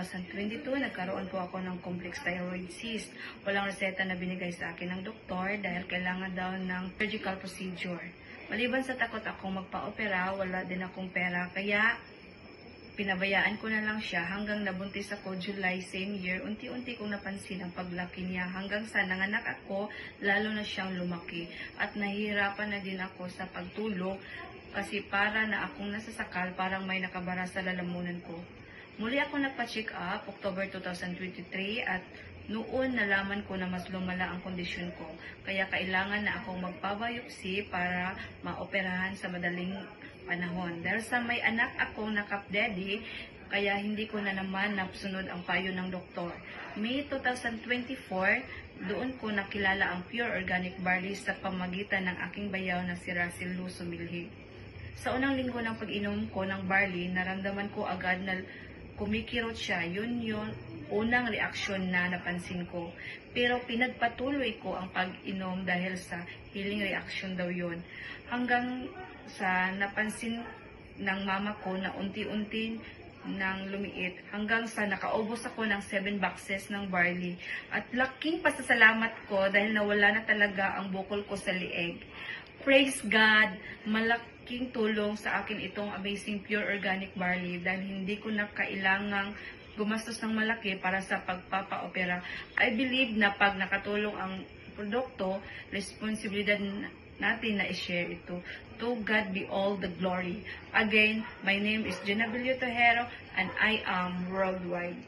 2022, nagkaroon po ako ng complex thyroid cyst. Walang reseta na binigay sa akin ng doktor dahil kailangan daw ng surgical procedure. Maliban sa takot akong magpa-opera, wala din akong pera, kaya pinabayaan ko na lang siya hanggang nabuntis ako July same year. Unti-unti kong napansin ang paglaki niya hanggang sa nanganak ako, lalo na siyang lumaki. At nahihirapan na din ako sa pagtulog kasi para na akong nasasakal, parang may nakabara sa lalamunan ko. Muli ako nagpa-check up October 2023 at noon nalaman ko na mas lumala ang kondisyon ko. Kaya kailangan na akong magpabayopsi para maoperahan sa madaling panahon. Dahil sa may anak akong nakap-daddy, kaya hindi ko na naman nasunod ang payo ng doktor. May 2024, doon ko nakilala ang pure organic barley sa pamagitan ng aking bayaw na si Russell Lu Sumilhig. Sa unang linggo ng pag-inom ko ng barley, naramdaman ko agad na kumikirot siya. Yun unang reaksyon na napansin ko. Pero pinagpatuloy ko ang pag-inom dahil sa healing reaction daw yun. Hanggang sa napansin ng mama ko na unti-unti nang lumiit. Hanggang sa nakaubos ako ng 7 boxes ng barley. At laking pasasalamat ko dahil nawala na talaga ang bukol ko sa lieg. Praise God! Malaking tulong sa akin itong amazing pure organic barley dahil hindi ko na kailangang gumastos ng malaki para sa pagpapa-opera. I believe na pag nakatulong ang produkto, responsibilidad natin na i-share ito. To God be all the glory. Again, my name is Gina Villotojero and I am worldwide.